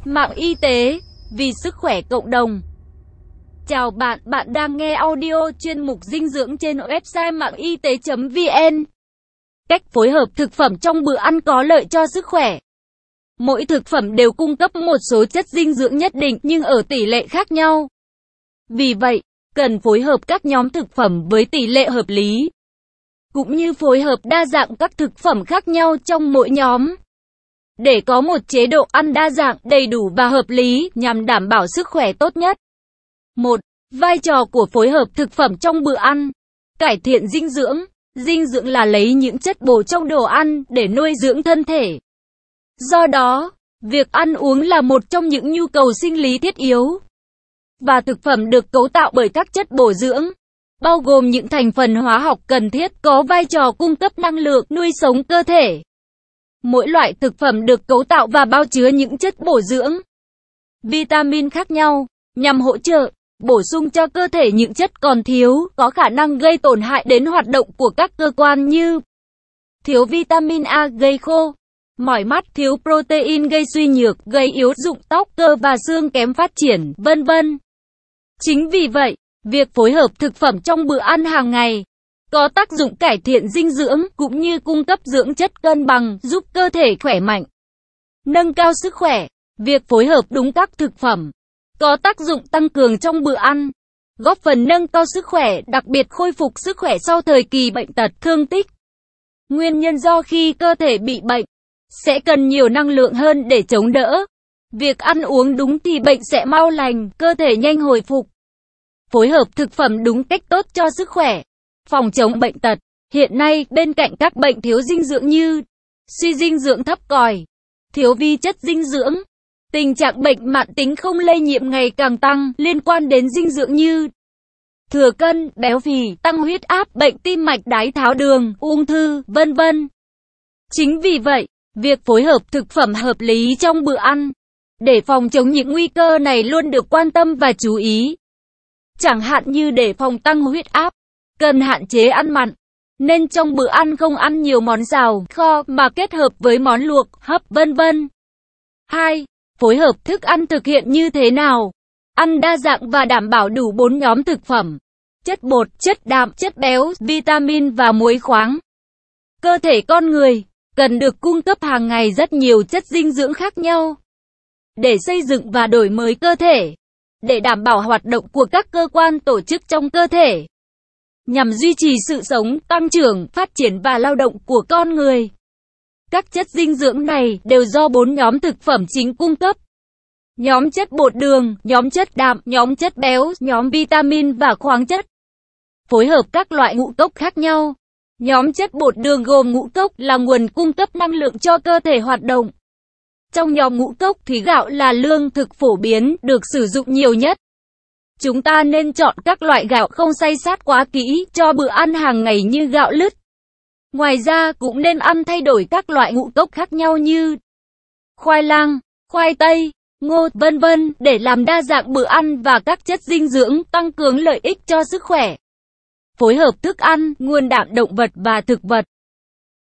Mạng y tế, vì sức khỏe cộng đồng. Chào bạn, bạn đang nghe audio chuyên mục dinh dưỡng trên website mạng y tế.vn. Cách phối hợp thực phẩm trong bữa ăn có lợi cho sức khỏe. Mỗi thực phẩm đều cung cấp một số chất dinh dưỡng nhất định nhưng ở tỷ lệ khác nhau. Vì vậy, cần phối hợp các nhóm thực phẩm với tỷ lệ hợp lý, cũng như phối hợp đa dạng các thực phẩm khác nhau trong mỗi nhóm, để có một chế độ ăn đa dạng, đầy đủ và hợp lý nhằm đảm bảo sức khỏe tốt nhất. 1. Vai trò của phối hợp thực phẩm trong bữa ăn. Cải thiện dinh dưỡng. Dinh dưỡng là lấy những chất bổ trong đồ ăn để nuôi dưỡng thân thể. Do đó, việc ăn uống là một trong những nhu cầu sinh lý thiết yếu. Và thực phẩm được cấu tạo bởi các chất bổ dưỡng, bao gồm những thành phần hóa học cần thiết, có vai trò cung cấp năng lượng, nuôi sống cơ thể. Mỗi loại thực phẩm được cấu tạo và bao chứa những chất bổ dưỡng, vitamin khác nhau, nhằm hỗ trợ, bổ sung cho cơ thể những chất còn thiếu, có khả năng gây tổn hại đến hoạt động của các cơ quan như thiếu vitamin A gây khô, mỏi mắt, thiếu protein gây suy nhược, gây yếu rụng tóc, cơ và xương kém phát triển, vân vân. Chính vì vậy, việc phối hợp thực phẩm trong bữa ăn hàng ngày có tác dụng cải thiện dinh dưỡng cũng như cung cấp dưỡng chất cân bằng, giúp cơ thể khỏe mạnh, nâng cao sức khỏe. Việc phối hợp đúng các thực phẩm có tác dụng tăng cường trong bữa ăn, góp phần nâng cao sức khỏe, đặc biệt khôi phục sức khỏe sau thời kỳ bệnh tật, thương tích. Nguyên nhân do khi cơ thể bị bệnh, sẽ cần nhiều năng lượng hơn để chống đỡ. Việc ăn uống đúng thì bệnh sẽ mau lành, cơ thể nhanh hồi phục. Phối hợp thực phẩm đúng cách tốt cho sức khỏe, phòng chống bệnh tật. Hiện nay, bên cạnh các bệnh thiếu dinh dưỡng như suy dinh dưỡng thấp còi, thiếu vi chất dinh dưỡng, tình trạng bệnh mãn tính không lây nhiễm ngày càng tăng liên quan đến dinh dưỡng như thừa cân, béo phì, tăng huyết áp, bệnh tim mạch, đái tháo đường, ung thư, vân vân. Chính vì vậy, việc phối hợp thực phẩm hợp lý trong bữa ăn để phòng chống những nguy cơ này luôn được quan tâm và chú ý. Chẳng hạn như để phòng tăng huyết áp, cần hạn chế ăn mặn, nên trong bữa ăn không ăn nhiều món xào, kho mà kết hợp với món luộc, hấp, vân vân. 2. Phối hợp thức ăn thực hiện như thế nào? Ăn đa dạng và đảm bảo đủ 4 nhóm thực phẩm: chất bột, chất đạm, chất béo, vitamin và muối khoáng. Cơ thể con người cần được cung cấp hàng ngày rất nhiều chất dinh dưỡng khác nhau để xây dựng và đổi mới cơ thể, để đảm bảo hoạt động của các cơ quan tổ chức trong cơ thể, nhằm duy trì sự sống, tăng trưởng, phát triển và lao động của con người. Các chất dinh dưỡng này đều do 4 nhóm thực phẩm chính cung cấp: nhóm chất bột đường, nhóm chất đạm, nhóm chất béo, nhóm vitamin và khoáng chất. Phối hợp các loại ngũ cốc khác nhau. Nhóm chất bột đường gồm ngũ cốc là nguồn cung cấp năng lượng cho cơ thể hoạt động. Trong nhóm ngũ cốc thì gạo là lương thực phổ biến, được sử dụng nhiều nhất. Chúng ta nên chọn các loại gạo không xay sát quá kỹ cho bữa ăn hàng ngày như gạo lứt. Ngoài ra cũng nên ăn thay đổi các loại ngũ cốc khác nhau như khoai lang, khoai tây, ngô, vân vân để làm đa dạng bữa ăn và các chất dinh dưỡng, tăng cường lợi ích cho sức khỏe. Phối hợp thức ăn, nguồn đạm động vật và thực vật.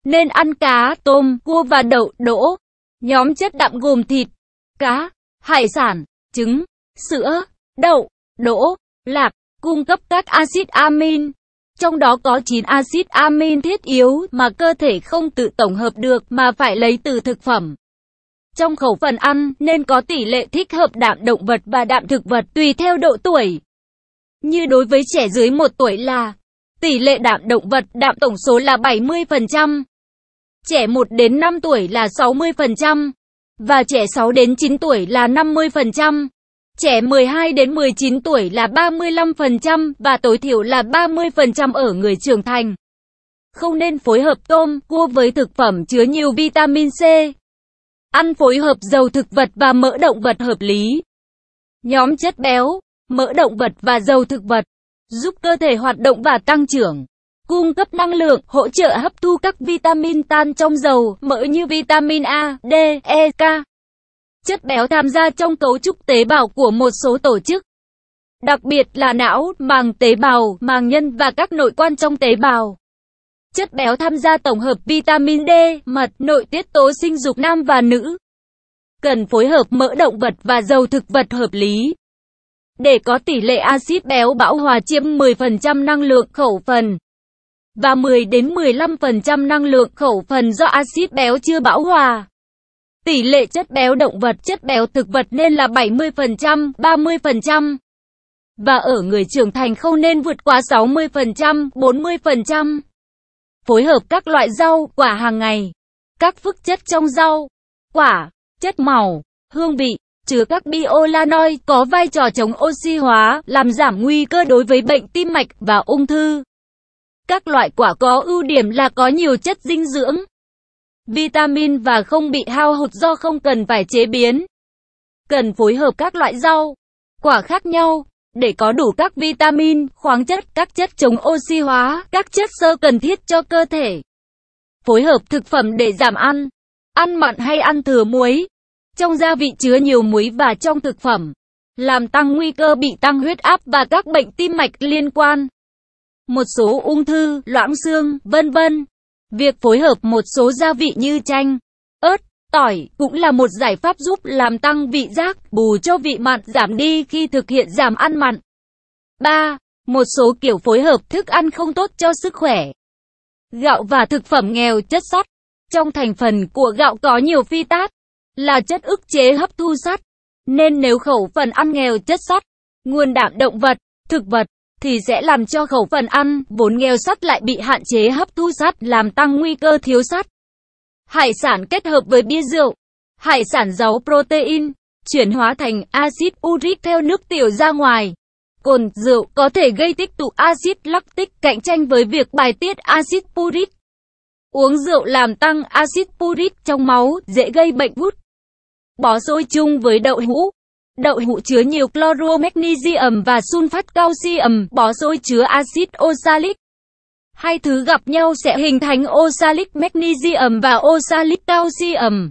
Nên ăn cá, tôm, cua và đậu, đỗ. Nhóm chất đạm gồm thịt, cá, hải sản, trứng, sữa, đậu, đỗ, lạc, cung cấp các axit amin. Trong đó có 9 axit amin thiết yếu mà cơ thể không tự tổng hợp được mà phải lấy từ thực phẩm. Trong khẩu phần ăn nên có tỷ lệ thích hợp đạm động vật và đạm thực vật tùy theo độ tuổi. Như đối với trẻ dưới 1 tuổi là tỷ lệ đạm động vật, đạm tổng số là 70%. Trẻ 1 đến 5 tuổi là 60%. Và trẻ 6 đến 9 tuổi là 50%. Trẻ 12 đến 19 tuổi là 35% và tối thiểu là 30% ở người trưởng thành. Không nên phối hợp tôm, cua với thực phẩm chứa nhiều vitamin C. Ăn phối hợp dầu thực vật và mỡ động vật hợp lý. Nhóm chất béo, mỡ động vật và dầu thực vật giúp cơ thể hoạt động và tăng trưởng, cung cấp năng lượng, hỗ trợ hấp thu các vitamin tan trong dầu, mỡ như vitamin A, D, E, K. Chất béo tham gia trong cấu trúc tế bào của một số tổ chức, đặc biệt là não, màng tế bào, màng nhân và các nội quan trong tế bào. Chất béo tham gia tổng hợp vitamin D, mật, nội tiết tố sinh dục nam và nữ. Cần phối hợp mỡ động vật và dầu thực vật hợp lý. Để có tỷ lệ axit béo bão hòa chiếm 10% năng lượng khẩu phần và 10 đến 15% năng lượng khẩu phần do axit béo chưa bão hòa. Tỷ lệ chất béo động vật, chất béo thực vật nên là 70%, 30%. Và ở người trưởng thành không nên vượt quá 60%, 40%. Phối hợp các loại rau, quả hàng ngày. Các phức chất trong rau, quả, chất màu, hương vị, chứa các bioflavonoid có vai trò chống oxy hóa, làm giảm nguy cơ đối với bệnh tim mạch và ung thư. Các loại quả có ưu điểm là có nhiều chất dinh dưỡng, vitamin và không bị hao hụt do không cần phải chế biến. Cần phối hợp các loại rau, quả khác nhau để có đủ các vitamin, khoáng chất, các chất chống oxy hóa, các chất xơ cần thiết cho cơ thể. Phối hợp thực phẩm để giảm ăn mặn hay ăn thừa muối. Trong gia vị chứa nhiều muối và trong thực phẩm, làm tăng nguy cơ bị tăng huyết áp và các bệnh tim mạch liên quan. Một số ung thư, loãng xương, vân vân. Việc phối hợp một số gia vị như chanh, ớt, tỏi cũng là một giải pháp giúp làm tăng vị giác, bù cho vị mặn giảm đi khi thực hiện giảm ăn mặn. 3. Một số kiểu phối hợp thức ăn không tốt cho sức khỏe. Gạo và thực phẩm nghèo chất sắt. Trong thành phần của gạo có nhiều phytat, là chất ức chế hấp thu sắt. Nên nếu khẩu phần ăn nghèo chất sắt, nguồn đạm động vật, thực vật, thì sẽ làm cho khẩu phần ăn vốn nghèo sắt lại bị hạn chế hấp thu sắt, làm tăng nguy cơ thiếu sắt. Hải sản kết hợp với bia rượu. Hải sản giàu protein, chuyển hóa thành axit uric theo nước tiểu ra ngoài. Cồn, rượu có thể gây tích tụ axit lactic, cạnh tranh với việc bài tiết axit uric. Uống rượu làm tăng axit uric trong máu, dễ gây bệnh gút. Bó xôi chung với đậu hũ. Đậu hũ chứa nhiều cloro magnesium và sunfat calcium, bó xôi chứa axit oxalic. Hai thứ gặp nhau sẽ hình thành oxalic magnesium và oxalic calcium.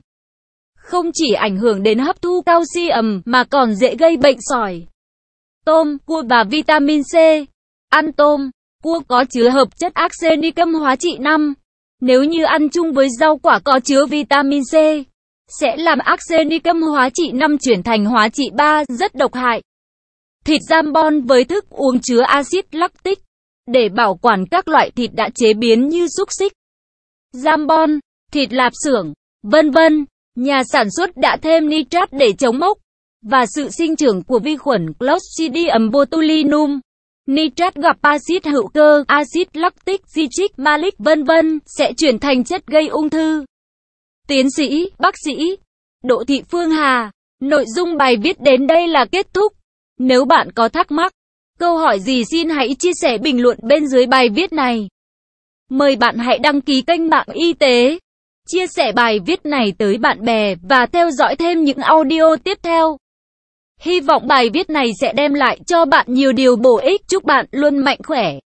Không chỉ ảnh hưởng đến hấp thu calcium mà còn dễ gây bệnh sỏi. Tôm, cua và vitamin C. Ăn tôm, cua có chứa hợp chất arsenicum hóa trị 5. Nếu như ăn chung với rau quả có chứa vitamin C, sẽ làm arsenicum hóa trị 5 chuyển thành hóa trị 3, rất độc hại. Thịt jambon với thức uống chứa axit lactic. Để bảo quản các loại thịt đã chế biến như xúc xích, jambon, thịt lạp xưởng, vân vân, nhà sản xuất đã thêm nitrat để chống mốc và sự sinh trưởng của vi khuẩn Clostridium botulinum. Nitrat gặp axit hữu cơ, axit lactic, citric, malic, vân vân, sẽ chuyển thành chất gây ung thư. Tiến sĩ, bác sĩ Đỗ Thị Phương Hà. Nội dung bài viết đến đây là kết thúc. Nếu bạn có thắc mắc, câu hỏi gì xin hãy chia sẻ bình luận bên dưới bài viết này. Mời bạn hãy đăng ký kênh Mạng Y tế, chia sẻ bài viết này tới bạn bè và theo dõi thêm những audio tiếp theo. Hy vọng bài viết này sẽ đem lại cho bạn nhiều điều bổ ích. Chúc bạn luôn mạnh khỏe.